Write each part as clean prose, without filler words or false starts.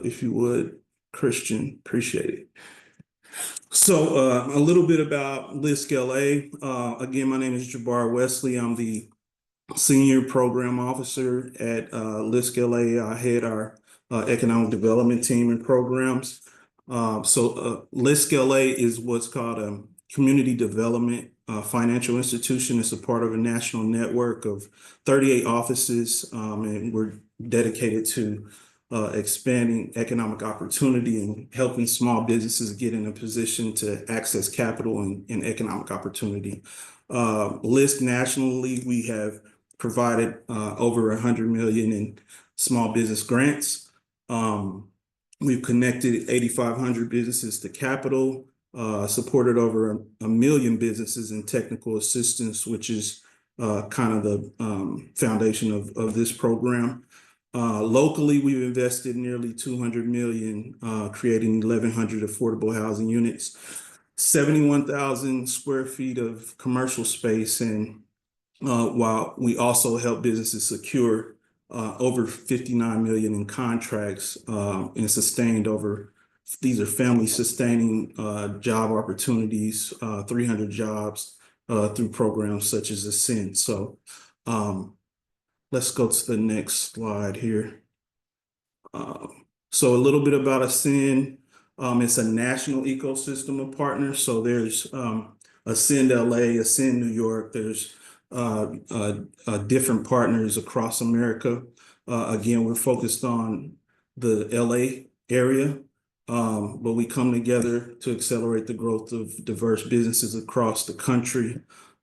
if you would, Christian, appreciate it. So a little bit about LISC LA. Again, my name is Jabbar Wesley. I'm the Senior Program Officer at LISC LA. I head our economic development team and programs. LISC LA is what's called a community development financial institution. It's a part of a national network of 38 offices, and we're dedicated to expanding economic opportunity and helping small businesses get in a position to access capital and economic opportunity. LISC nationally, we have provided over 100 million in small business grants. We've connected 8,500 businesses to capital, supported over a million businesses in technical assistance, which is kind of the foundation of this program. Locally, we've invested nearly 200 million, creating 1,100 affordable housing units, 71,000 square feet of commercial space, and while we also help businesses secure over 59 million in contracts and sustained over, these are family sustaining job opportunities, 300 jobs through programs such as Ascend. So let's go to the next slide here. So a little bit about Ascend. It's a national ecosystem of partners. So there's Ascend LA, Ascend New York. There's different partners across America. Again, we're focused on the LA area, but we come together to accelerate the growth of diverse businesses across the country.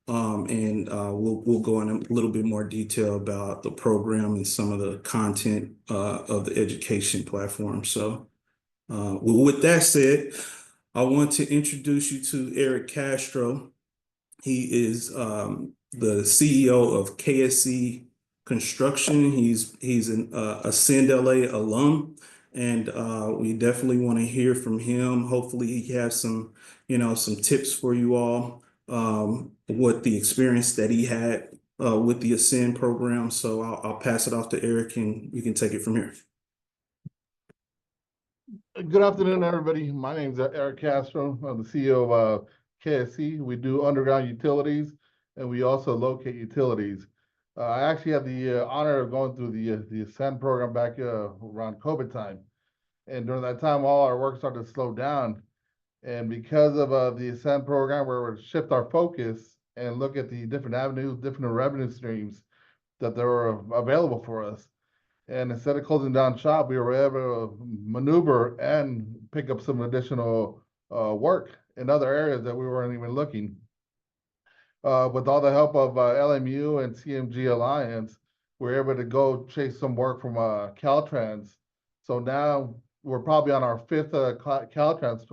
We'll go in a little bit more detail about the program and some of the content of the education platform. So with that said, I want to introduce you to Eric Castro. He is the CEO of KSC Construction. He's an Ascend LA alum, and we definitely want to hear from him. Hopefully he has some tips for you all, what the experience that he had with the Ascend program. So I'll pass it off to Eric, and you can take it from here. Good afternoon, everybody. My name is Eric Castro. I'm the CEO of KSC. We do underground utilities, and we also locate utilities. I actually had the honor of going through the Ascend program back around COVID time. And during that time, all our work started to slow down. And because of the Ascend program, where we shift our focus and look at the different avenues, different revenue streams that were available for us. And instead of closing down shop, we were able to maneuver and pick up some additional work in other areas that we weren't even looking. With all the help of LMU and CMG Alliance, we're able to go chase some work from Caltrans. So now we're probably on our fifth Caltrans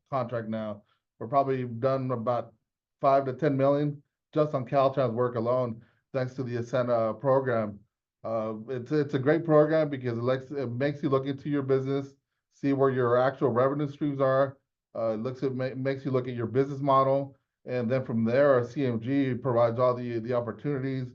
contract now. We're probably done about 5 to 10 million just on Caltrans work alone, thanks to the Ascend program. It's a great program because it makes you look into your business, see where your actual revenue streams are. Makes you look at your business model, and then from there, our CMG provides all the opportunities,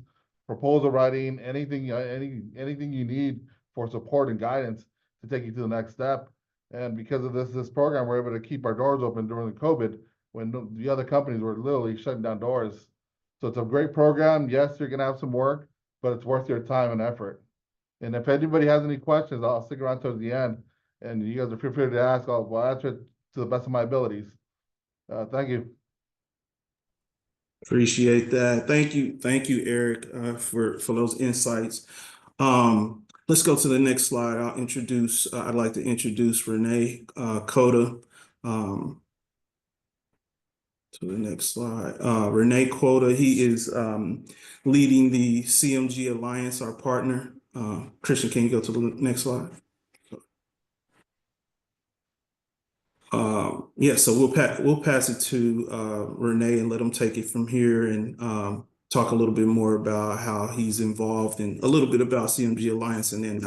proposal writing, anything you need for support and guidance to take you to the next step. And because of this program, we're able to keep our doors open during the COVID when the other companies were literally shutting down doors. So it's a great program. Yes, you're gonna have some work, but it's worth your time and effort. And if anybody has any questions, I'll stick around towards the end, and you guys are feel free to ask. I'll answer it to the best of my abilities. Thank you. Appreciate that. Thank you, Eric, for those insights. Let's go to the next slide. I'd like to introduce Renee Cota. To the next slide. Renee Cota, he is leading the CMG Alliance, our partner. Christian, can you go to the next slide? So we'll pass it to Renee and let him take it from here and talk a little bit more about how he's involved and a little bit about CMG Alliance, and then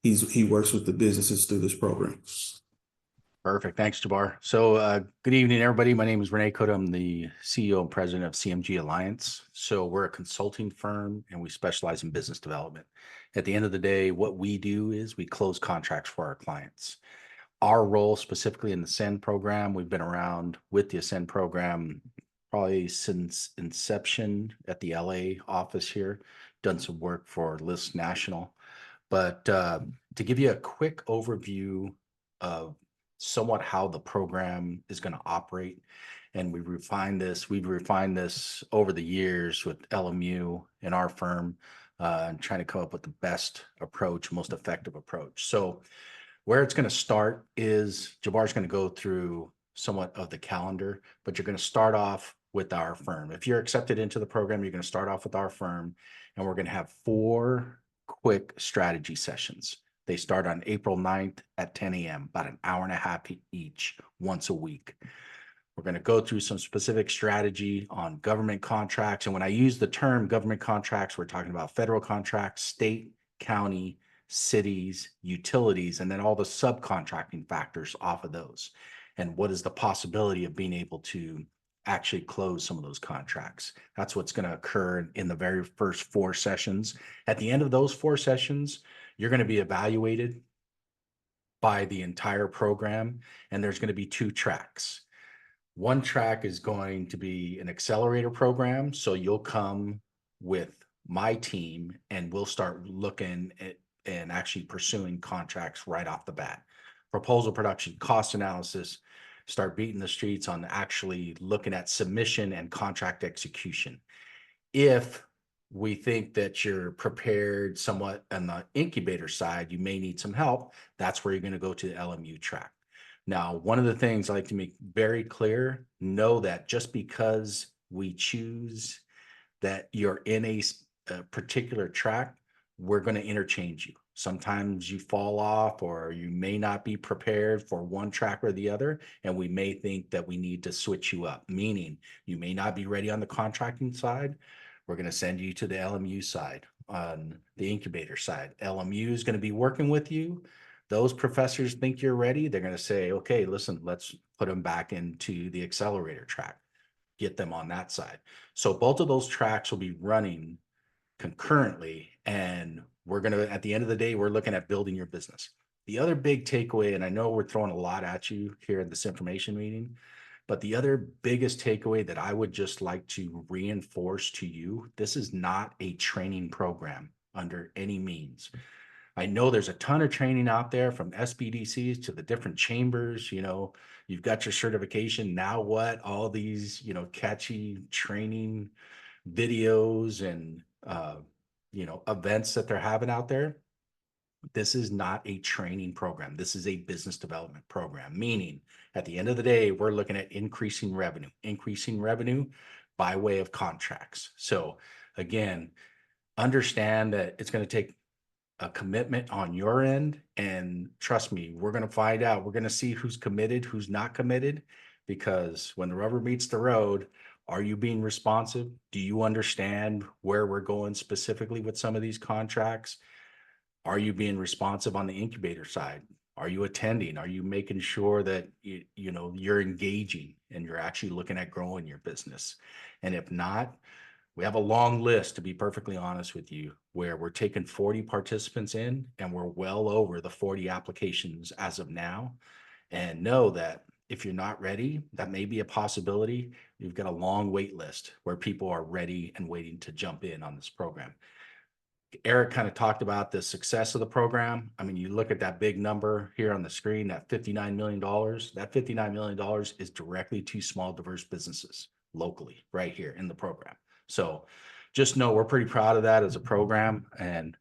he works with the businesses through this program. Perfect. Thanks, Jabbar. So good evening, everybody. My name is Renee Cota. I'm the CEO and president of CMG Alliance. So we're a consulting firm and we specialize in business development. At the end of the day, what we do is we close contracts for our clients. Our role specifically in the Ascend program, we've been around with the Ascend program probably since inception at the LA office here, done some work for List National. But to give you a quick overview of somewhat how the program is going to operate, and we've refined this over the years with LMU and our firm, and trying to come up with the best approach, most effective approach. So where it's going to start is Jabbar's going to go through somewhat of the calendar, but you're going to start off with our firm. If you're accepted into the program, you're going to start off with our firm, and we're going to have 4 quick strategy sessions. They start on April 9th at 10 a.m., about an hour and a half each, once a week. We're going to go through some specific strategy on government contracts. And when I use the term government contracts, we're talking about federal contracts, state, county, cities, utilities, and then all the subcontracting factors off of those. And what is the possibility of being able to actually close some of those contracts? That's what's going to occur in the very first 4 sessions. At the end of those 4 sessions, you're going to be evaluated by the entire program, and there's going to be 2 tracks. One track is going to be an accelerator program. So you'll come with my team and we'll start looking at and actually pursuing contracts right off the bat. Proposal production, cost analysis, start beating the streets on actually looking at submission and contract execution. If we think that you're prepared somewhat on the incubator side, you may need some help. That's where you're going to go to the LMU track. Now, one of the things I like to make very clear, know that just because we choose that you're in a particular track, we're going to interchange you. Sometimes you fall off or you may not be prepared for one track or the other, and we may think that we need to switch you up, meaning you may not be ready on the contracting side. We're going to send you to the LMU side, on the incubator side. LMU is going to be working with you. Those professors think you're ready. They're going to say, okay, listen, let's put them back into the accelerator track, get them on that side. So both of those tracks will be running concurrently. And we're going to, at the end of the day, we're looking at building your business. The other big takeaway, and I know we're throwing a lot at you here at this information meeting, but the other biggest takeaway that I would just like to reinforce to you, this is not a training program under any means. I know there's a ton of training out there, from SBDCs to the different chambers. You know, you've got your certification. Now what? All these, you know, catchy training videos and, you know, events that they're having out there. This is not a training program. This is a business development program, meaning at the end of the day, we're looking at increasing revenue by way of contracts. So again, understand that it's going to take a commitment on your end, and trust me, we're going to find out. We're going to see who's committed, who's not committed, because when the rubber meets the road, are you being responsive? Do you understand where we're going specifically with some of these contracts? Are you being responsive on the incubator side? Are you attending? Are you making sure that you know you're engaging and you're actually looking at growing your business? And if not, we have a long list, to be perfectly honest with you, where we're taking 40 participants in, and we're well over the 40 applications as of now. And know that if you're not ready, that may be a possibility. You've got a long wait list where people are ready and waiting to jump in on this program. Eric kind of talked about the success of the program. I mean, you look at that big number here on the screen, that $59 million. That $59 million is directly to small, diverse businesses locally right here in the program. So just know we're pretty proud of that as a program, and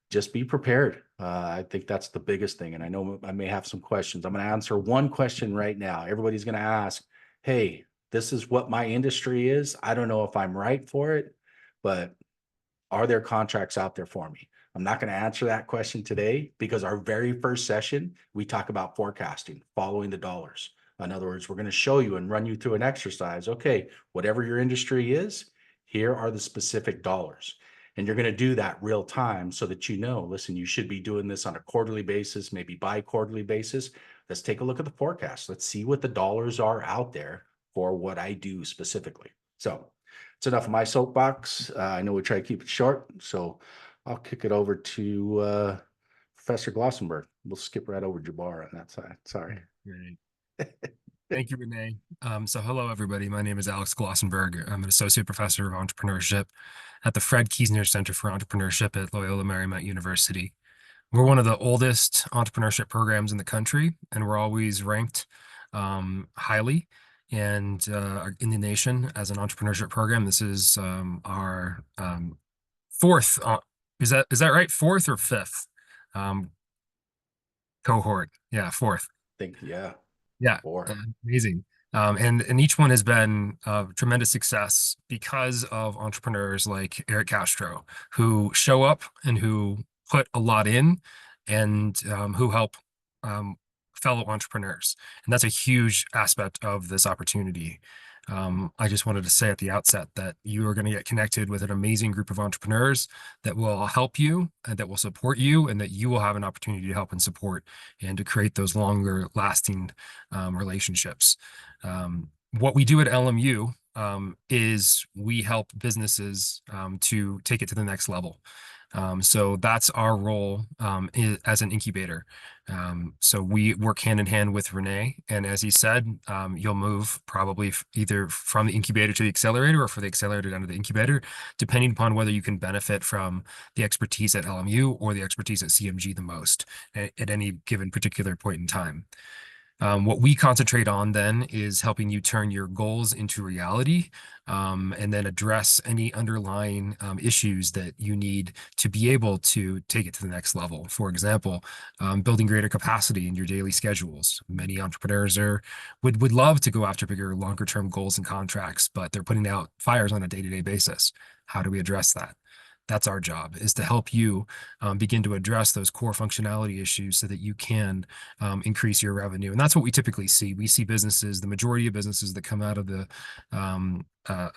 just be prepared. I think that's the biggest thing. And I know I may have some questions. I'm going to answer one question right now. Everybody's going to ask, hey, this is what my industry is. I don't know if I'm right for it, but are there contracts out there for me? I'm not going to answer that question today, because our very first session, we talk about forecasting, following the dollars. In other words, we're going to show you and run you through an exercise. Okay, whatever your industry is, here are the specific dollars. And you're going to do that real time so that you know, listen, you should be doing this on a quarterly basis, maybe bi-quarterly basis. Let's take a look at the forecast. Let's see what the dollars are out there for what I do specifically. So it's enough of my soapbox. I know we try to keep it short, so I'll kick it over to Professor Glossenberg. We'll skip right over Jabbar on that side. Sorry. Great. Thank you, Renee. So hello, everybody. My name is Alex Glossenberg. I'm an associate professor of entrepreneurship at the Fred Kiesner Center for Entrepreneurship at Loyola Marymount University. We're one of the oldest entrepreneurship programs in the country, and we're always ranked highly and in the nation as an entrepreneurship program. This is our fourth. Is that right? Fourth or fifth cohort? Yeah, fourth. Yeah. Yeah, amazing. And each one has been a tremendous success because of entrepreneurs like Eric Castro, who show up and who put a lot in, and who help fellow entrepreneurs. And that's a huge aspect of this opportunity. I just wanted to say at the outset that you are going to get connected with an amazing group of entrepreneurs that will help you and that will support you, and that you will have an opportunity to help and support and to create those longer lasting relationships. What we do at LMU is we help businesses to take it to the next level. So that's our role as an incubator. So we work hand in hand with Renee, and as he said, you'll move probably either from the incubator to the accelerator, or for the accelerator down to the incubator, depending upon whether you can benefit from the expertise at LMU or the expertise at CMG the most at any given particular point in time. What we concentrate on then is helping you turn your goals into reality, and then address any underlying issues that you need to be able to take it to the next level. For example, building greater capacity in your daily schedules. Many entrepreneurs would love to go after bigger, longer term goals and contracts, but they're putting out fires on a day-to-day basis. How do we address that? That's our job, is to help you begin to address those core functionality issues so that you can increase your revenue. And that's what we typically see. We see businesses, the majority of businesses that come out of the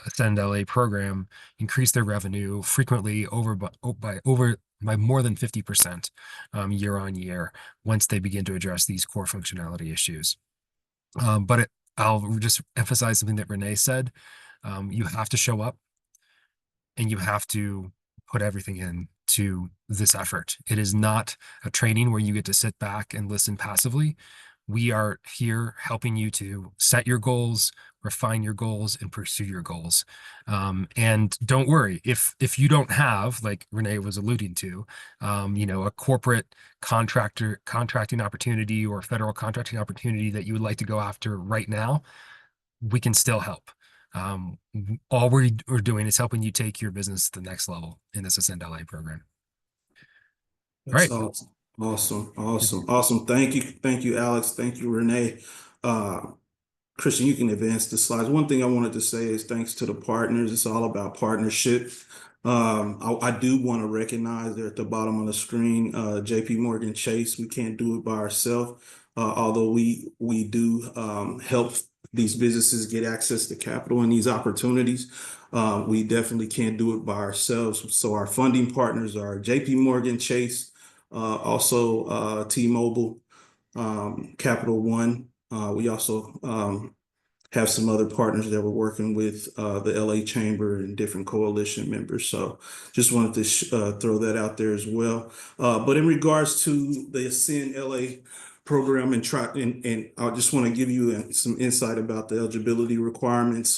Ascend LA program, increase their revenue frequently by more than 50% year on year once they begin to address these core functionality issues. I'll just emphasize something that Renee said. You have to show up, and you have to put everything in to this effort. It is not a training where you get to sit back and listen passively. We are here helping you to set your goals, refine your goals, and pursue your goals. And don't worry, if you don't have, like Renee was alluding to, a corporate contracting opportunity or federal contracting opportunity that you would like to go after right now, we can still help. All we're doing is helping you take your business to the next level in this Ascend LA program. That's Right. Awesome. Thank you, Alex. Thank you, Renee. Christian, you can advance the slides. One thing I wanted to say is thanks to the partners. It's all about partnership. I do want to recognize there at the bottom of the screen, JP Morgan Chase. We can't do it by ourselves, although we do help these businesses get access to capital and these opportunities. We definitely can't do it by ourselves. So our funding partners are JP Morgan Chase, also T-Mobile, Capital One. We also have some other partners that we're working with, the LA Chamber and different coalition members. So just wanted to throw that out there as well. But in regards to the Ascend LA program, and I just want to give you some insight about the eligibility requirements.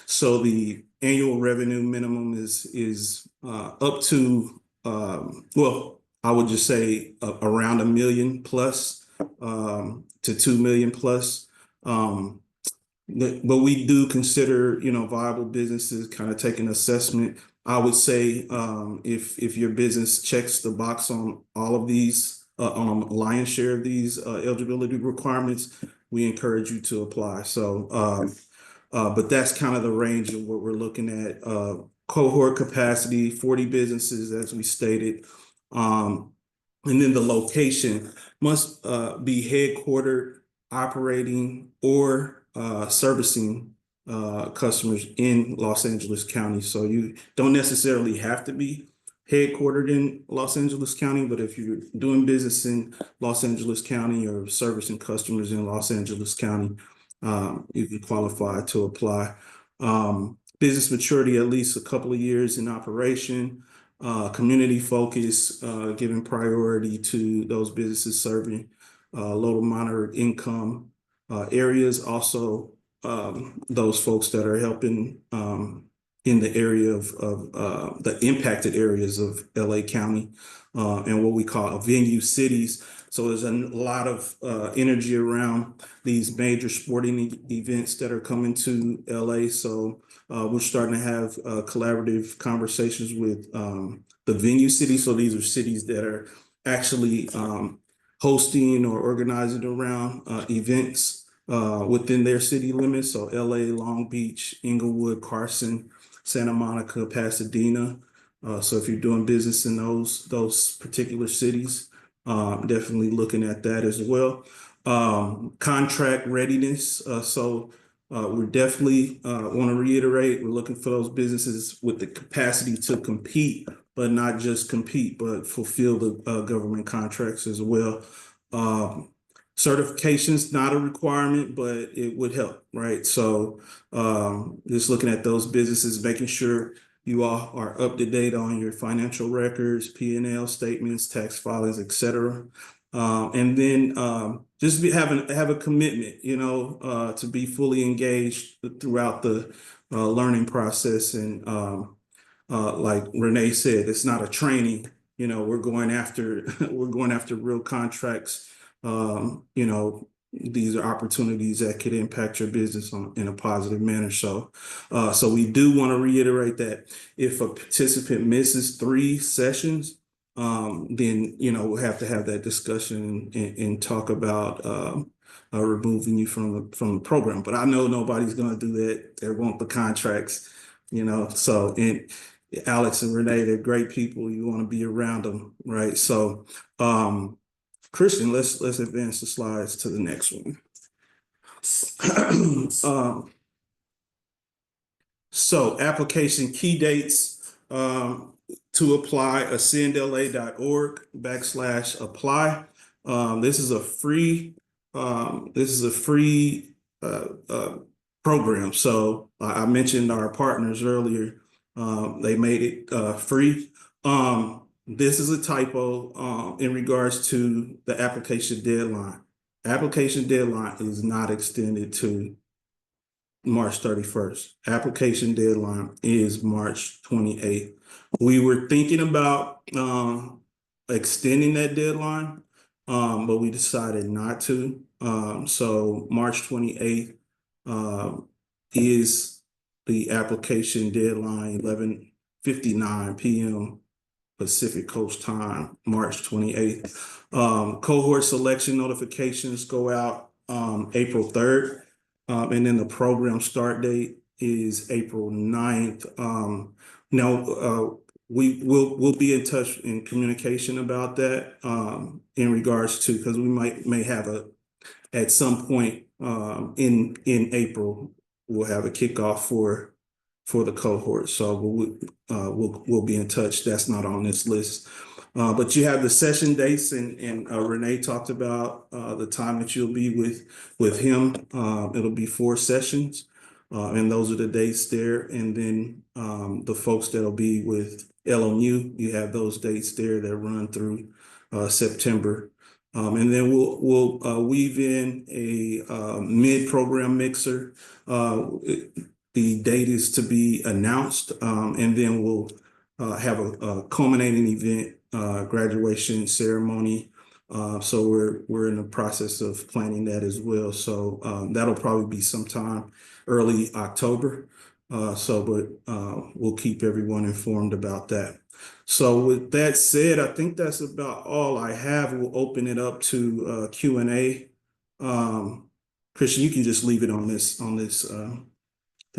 So the annual revenue minimum is up to, I would just say around $1 million plus to $2 million plus. But we do consider, viable businesses, kind of take an assessment. I would say if your business checks the box on all of these, on a lion's share of these eligibility requirements, we encourage you to apply. So, but that's kind of the range of what we're looking at. Cohort capacity, 40 businesses, as we stated. And then the location must be headquartered, operating, or servicing customers in Los Angeles County. So you don't necessarily have to be headquartered in Los Angeles County, but if you're doing business in Los Angeles County or servicing customers in Los Angeles County, you can qualify to apply. Business maturity, at least a couple of years in operation, community focus, giving priority to those businesses serving low to moderate income areas. Also, those folks that are helping in the area of the impacted areas of LA County and what we call venue cities. So there's a lot of energy around these major sporting events that are coming to LA. So we're starting to have collaborative conversations with the venue cities. So these are cities that are actually hosting or organizing around events within their city limits. So LA, Long Beach, Inglewood, Carson, Santa Monica, Pasadena. So if you're doing business in those particular cities, definitely looking at that as well. Contract readiness. So we definitely want to reiterate, we're looking for those businesses with the capacity to compete, but not just compete, but fulfill the government contracts as well. Certification's not a requirement, but it would help, right? So just looking at those businesses, making sure you all are up to date on your financial records, P&L statements, tax filings, et cetera. And then just have a commitment, to be fully engaged throughout the learning process. And like Renee said, it's not a training. We're going after real contracts. These are opportunities that could impact your business in a positive manner. So we do want to reiterate that if a participant misses 3 sessions, then we'll have to have that discussion and talk about removing you from the program. But I know nobody's going to do that. They want the contracts, So and Alex and Renee, they're great people. You want to be around them, right? So Christian, let's advance the slides to the next one. So application key dates to apply, ascendla.org/apply. This is a free program. So I mentioned our partners earlier. They made it free. This is a typo in regards to the application deadline. Application deadline is not extended to March 31st. Application deadline is March 28th. We were thinking about extending that deadline, but we decided not to. So March 28th is the application deadline, 11:59 p.m. Pacific Coast time, March 28th. Cohort selection notifications go out April 3rd. And then the program start date is April 9th. We'll be in touch in communication about that in regards to, because we may have at some point in April, we'll have a kickoff for the cohort. So we'll be in touch. That's not on this list. But you have the session dates, and Renee talked about the time that you'll be with him. It'll be 4 sessions, and those are the dates there. And then the folks that'll be with LMU, you have those dates there that run through September. And then we'll weave in a mid-program mixer. The date is to be announced, and then we'll have a culminating event, graduation ceremony. So we're in the process of planning that as well. So that'll probably be sometime early October. But we'll keep everyone informed about that. So with that said, I think that's about all I have. We'll open it up to Q&A. Christian, you can just leave it on this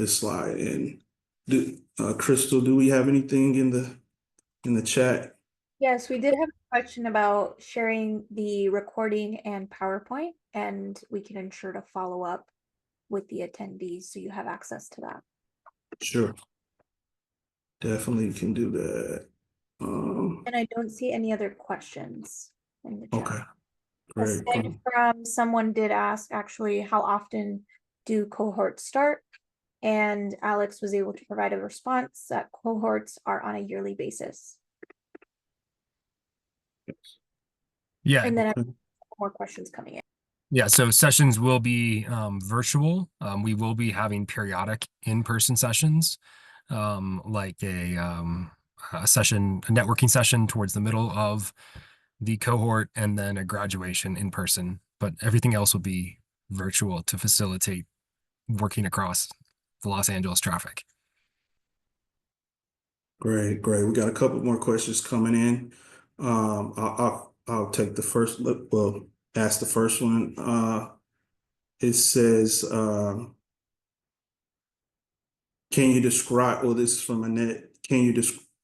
slide. And Crystal, do we have anything in the chat? Yes, we did have a question about sharing the recording and PowerPoint, and we can ensure to follow up with the attendees, so you have access to that. Sure. Definitely can do that. And I don't see any other questions in the chat. Okay, great. Aside from someone did ask actually how often do cohorts start? And Alex was able to provide a response that cohorts are on a yearly basis. Yeah, And then I have Okay. more questions coming in. yeah. So sessions will be virtual. We will be having periodic in-person sessions, like a session, a networking session towards the middle of the cohort, and then a graduation in person. But everything else will be virtual to facilitate working across the Los Angeles traffic. Great, great. We got a couple more questions coming in. I'll take the first, well, ask the first one. It says, can you describe, well, this is from Annette. Can you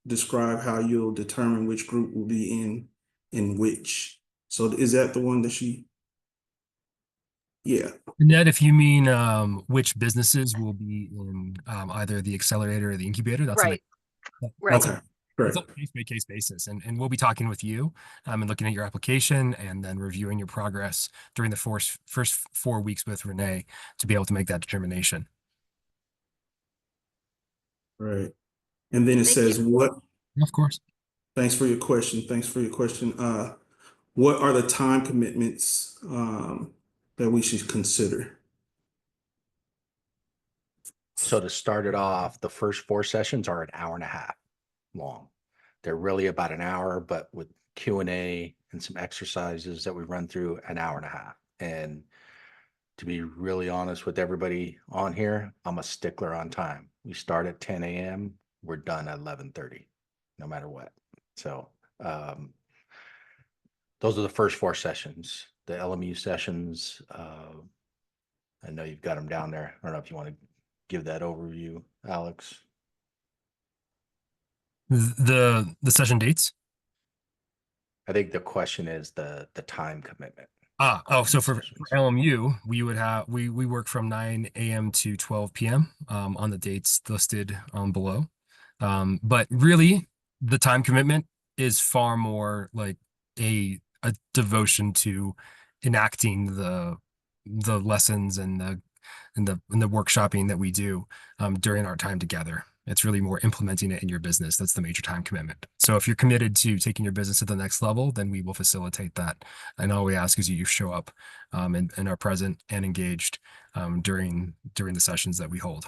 describe how you'll determine which group will be in which? So is that the one that she? Yeah, Ned, if you mean which businesses will be in either the accelerator or the incubator, that's Right. that's okay, great. it's on a case-by-case basis, and we'll be talking with you and looking at your application and then reviewing your progress during the first 4 weeks with Renee to be able to make that determination. Right. And then it Thank says what, Of course. thanks for your question. Thanks for your question. What are the time commitments that we should consider? So to start it off, the first 4 sessions are an hour and a half long. They're really about an hour, but with Q&A and some exercises that we run through, an hour and a half. And to be really honest with everybody on here, I'm a stickler on time. We start at 10 a.m. We're done at 11:30, no matter what. So those are the first 4 sessions. The LMU sessions, I know you've got them down there. I don't know if you want to give that overview, Alex. The session dates. I think the question is the time commitment. So for Sessions. LMU, we would have we work from 9 a.m. to 12 p.m. On the dates listed below. But really, the time commitment is far more like a devotion to enacting the lessons and the workshopping that we do during our time together. It's really more implementing it in your business. That's the major time commitment. So if you're committed to taking your business to the next level, then we will facilitate that. And all we ask is you show up and are present and engaged during the sessions that we hold.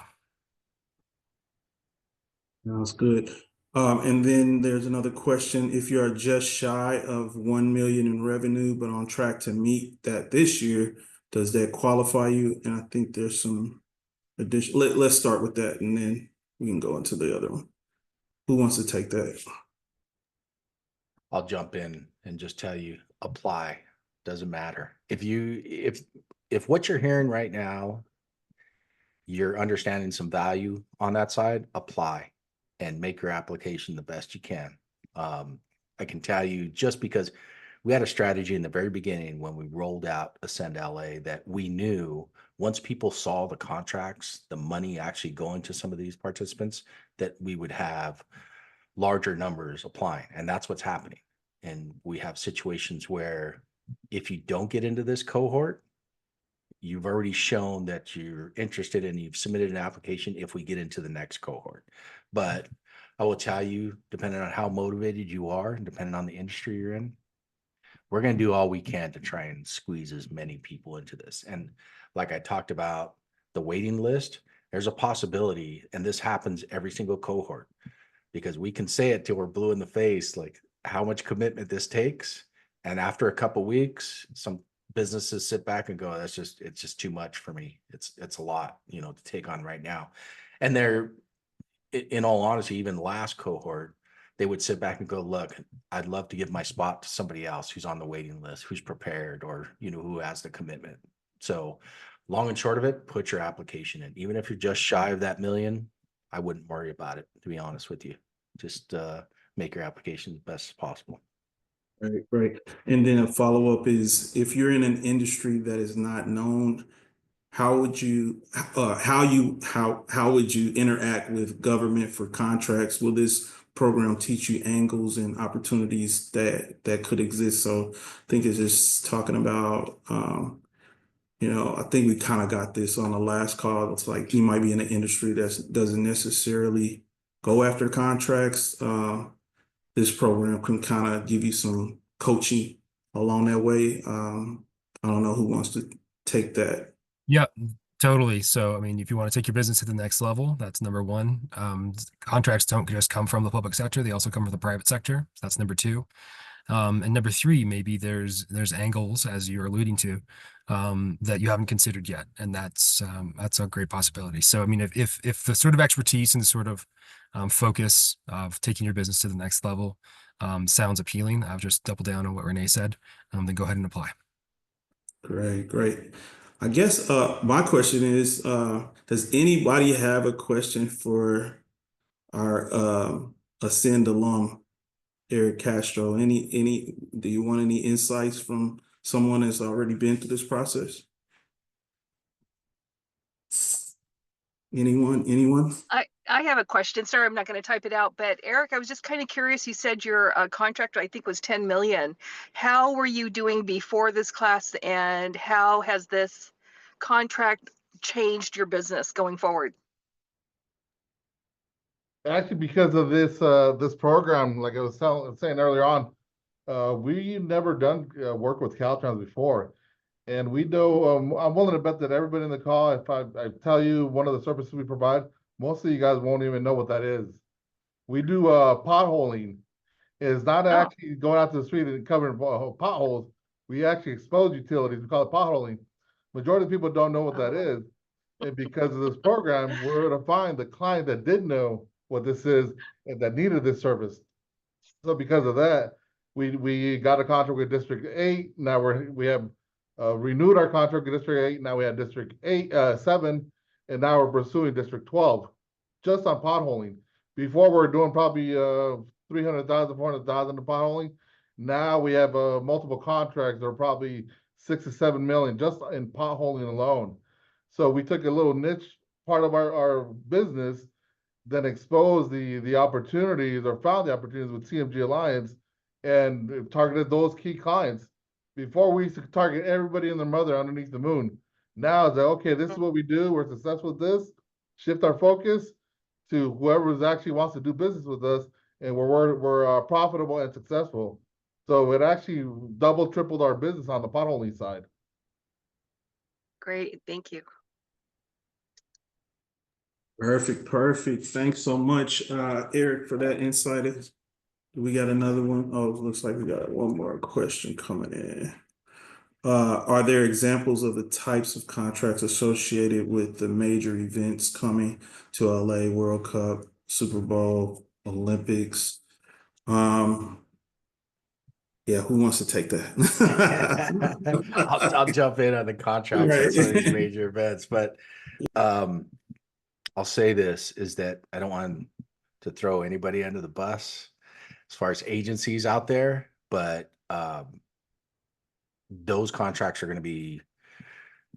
Sounds good. And then there's another question. If you are just shy of 1 million in revenue, but on track to meet that this year, does that qualify you? And I think there's some addition. Let's start with that, and then we can go into the other one. Who wants to take that? I'll jump in and just tell you, apply. Doesn't matter. If what you're hearing right now, you're understanding some value on that side, apply and make your application the best you can. I can tell you, just because we had a strategy in the very beginning when we rolled out Ascend LA, that we knew once people saw the contracts, the money actually going to some of these participants, that we would have larger numbers applying. And that's what's happening. And we have situations where if you don't get into this cohort, you've already shown that you're interested and you've submitted an application if we get into the next cohort. But I will tell you, depending on how motivated you are and depending on the industry you're in, we're going to do all we can to try and squeeze as many people into this. And like I talked about the waiting list, there's a possibility, and this happens every single cohort, because we can say it till we're blue in the face, like how much commitment this takes. And after a couple weeks, some businesses sit back and go, it's just too much for me. It's a lot, to take on right now. And they're, in all honesty, even last cohort, they would sit back and go, look, I'd love to give my spot to somebody else who's on the waiting list, who's prepared, or, who has the commitment. So long and short of it, put your application in. Even if you're just shy of that million, I wouldn't worry about it, to be honest with you. Just make your application the best as possible. Right, right. And then a follow-up is, if you're in an industry that is not known, how would you how would you interact with government for contracts? Will this program teach you angles and opportunities that could exist? So I think it's just talking about I think we kind of got this on the last call. It's like you might be in an industry that doesn't necessarily go after contracts. This program can kind of give you some coaching along that way. I don't know who wants to take that. Yeah, totally. So, I mean, if you want to take your business to the next level, that's number one. Contracts don't just come from the public sector; they also come from the private sector. So that's number two. And number three, maybe there's angles, as you're alluding to, that you haven't considered yet, and that's a great possibility. So, I mean, if the sort of expertise and the sort of focus of taking your business to the next level sounds appealing, I'll just double down on what Renee said. Then go ahead and apply. Great, great. I guess my question is, does anybody have a question for our Ascend alum, Eric Castro? Do you want any insights from someone that's already been through this process? Anyone? I have a question. Sorry, I'm not going to type it out, but Eric, I was just kind of curious. You said your contract, I think, was 10 million. How were you doing before this class, and how has this contract changed your business going forward? Actually, because of this program, like I was saying earlier on, we never done work with Caltrans before. And we know, I'm willing to bet that everybody in the call, if I tell you one of the services we provide, most of you guys won't even know what that is. We do potholing. It's not actually going out to the street and covering potholes. We actually expose utilities. We call it potholing. Majority of people don't know what that is. And because of this program, we're going to find the client that did know what this is and that needed this service. So because of that, we got a contract with District 8. Now we have renewed our contract with District 8. Now we have District 7, and now we're pursuing District 12, just on potholing. Before we we're doing probably 300,000, 400,000 in potholing. Now we have multiple contracts that are probably 6 to 7 million just in potholing alone. So we took a little niche part of our business, then exposed the opportunities or found the opportunities with CMG Alliance and targeted those key clients. Before we used to target everybody and their mother underneath the moon. Now it's like, okay, this is what we do. We're successful with this. Shift our focus to whoever actually wants to do business with us, and we're profitable and successful. So it actually double, tripled our business on the potholing side. Great, thank you. Perfect. Thanks so much, Eric, for that insight. We got another one. Oh, it looks like we got one more question coming in. Are there examples of the types of contracts associated with the major events coming to LA, World Cup, Super Bowl, Olympics? Yeah, who wants to take that? I'll jump in on the contracts Right. for some of these major events, but I'll say this is that I don't want to throw anybody under the bus as far as agencies out there, but those contracts are going to be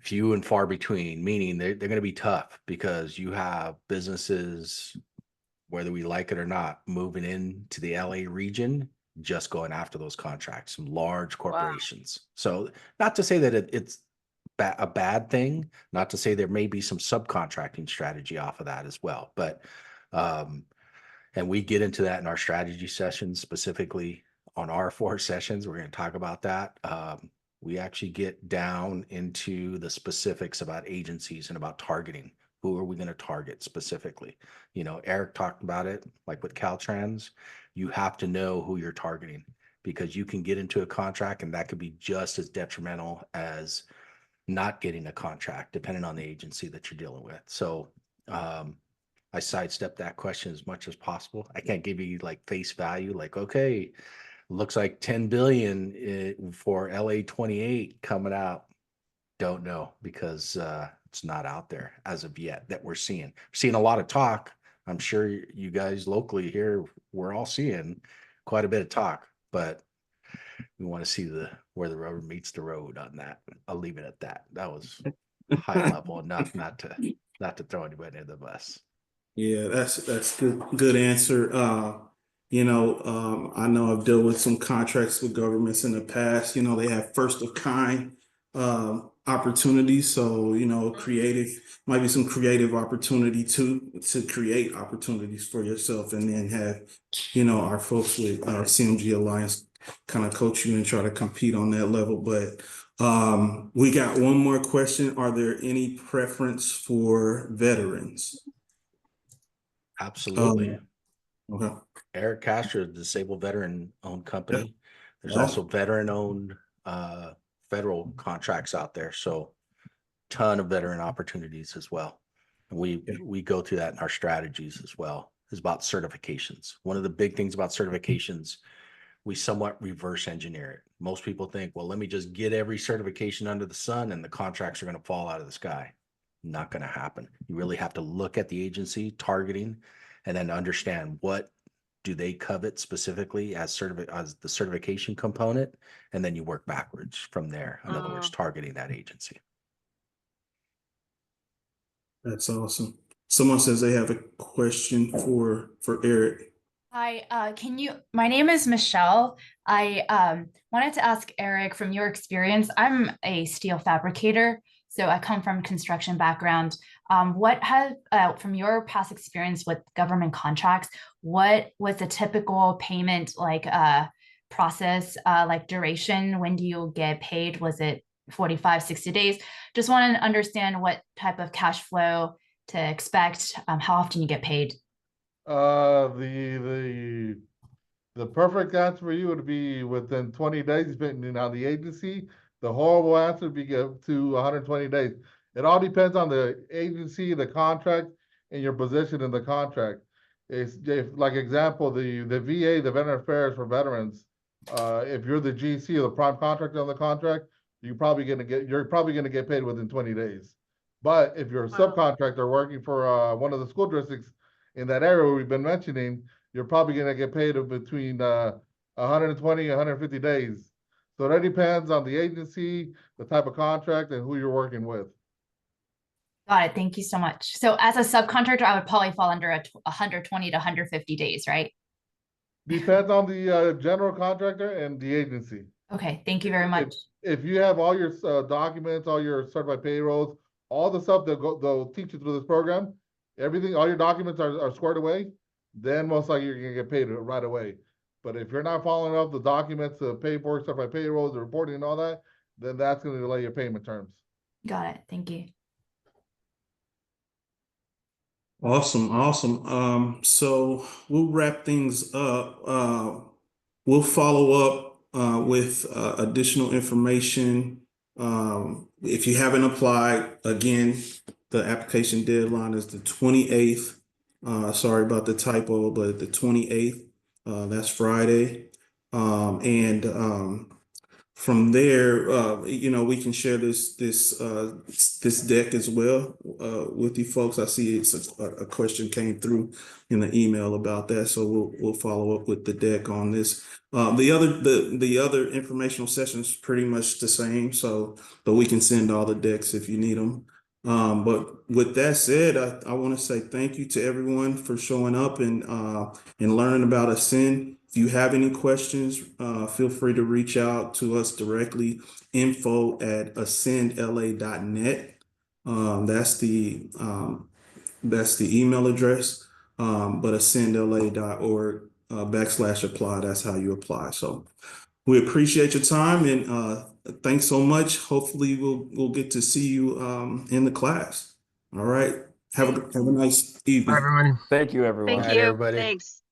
few and far between, meaning they're going to be tough because you have businesses, whether we like it or not, moving into the LA region, just going after those contracts, some large corporations. Wow. So not to say that it's a bad thing, not to say there may be some subcontracting strategy off of that as well, but and we get into that in our strategy sessions, specifically on our 4 sessions. We're going to talk about that. We actually get down into the specifics about agencies and about targeting. Who are we going to target specifically? You know, Eric talked about it, like with Caltrans. You have to know who you're targeting because you can get into a contract and that could be just as detrimental as not getting a contract, depending on the agency that you're dealing with. So I sidestep that question as much as possible. I can't give you like face value, like, okay, looks like 10 billion for LA 28 coming out. Don't know because it's not out there as of yet that we're seeing. We're seeing a lot of talk. I'm sure you guys locally here, we're all seeing quite a bit of talk, but we want to see where the rubber meets the road on that. I'll leave it at that. That was high level enough not to throw anybody under the bus. Yeah, that's good answer. I know I've dealt with some contracts with governments in the past. They have first of kind opportunities. So, creative might be some creative opportunity to create opportunities for yourself, and then have, our folks with CMG Alliance kind of coach you and try to compete on that level. But we got one more question. Are there any preference for veterans? Absolutely. Okay. Eric Castro, is a disabled veteran-owned company. There's Wow. also veteran-owned federal contracts out there, so ton of veteran opportunities as well. And we go through that in our strategies as well. Is about certifications. One of the big things about certifications, we somewhat reverse engineer it. Most people think, well, let me just get every certification under the sun and the contracts are going to fall out of the sky. Not going to happen. You really have to look at the agency targeting and then understand what do they covet specifically as the certification component, and then you work backwards from there. In other words, targeting that agency. That's awesome. Someone says they have a question for Eric. Hi, my name is Michelle. I wanted to ask Eric, from your experience, I'm a steel fabricator, so I come from construction background. From your past experience with government contracts, what was the typical payment process, duration? When do you get paid? Was it 45, 60 days? Just want to understand what type of cash flow to expect, how often you get paid. The perfect answer for you would be within 20 days, depending on the agency. The horrible answer would be to 120 days. It all depends on the agency, the contract, and your position in the contract. Like example, the VA, the Veteran Affairs for Veterans, if you're the GC or the prime contractor on the contract, you're probably gonna get paid within 20 days. But if you're a subcontractor working for one of the school districts in that area we've been mentioning, you're probably going to get paid between 120 and 150 days. So that depends on the agency, the type of contract, and who you're working with. Got it. Thank you so much. So as a subcontractor, I would probably fall under 120 to 150 days, right? Depends on the general contractor and the agency. Okay. Thank you very much. If you have all your documents, all your certified payrolls, all the stuff they'll teach you through this program, everything, all your documents are squared away, then most likely you're gonna get paid right away. But if you're not following up the documents, the paperwork, stuff like payrolls, the reporting and all that, then that's gonna delay your payment terms. Got it. Thank you. Awesome. So we'll wrap things up. We'll follow up with additional information. If you haven't applied, again, the application deadline is the 28th. Sorry about the typo, but the 28th, that's Friday. From there, we can share this deck as well with you folks. I see a question came through in the email about that, so we'll follow up with the deck on this. The other informational session is pretty much the same, but we can send all the decks if you need them. But with that said, I want to say thank you to everyone for showing up and learning about Ascend. If you have any questions, feel free to reach out to us directly, info@ascendla.net. That's the email address, but ascendla.org /apply. That's how you apply. So we appreciate your time and thanks so much. Hopefully we'll get to see you in the class. All right. Have a nice evening. Bye, everyone. Thank you, everyone. Thank All right, you. everybody. Thanks.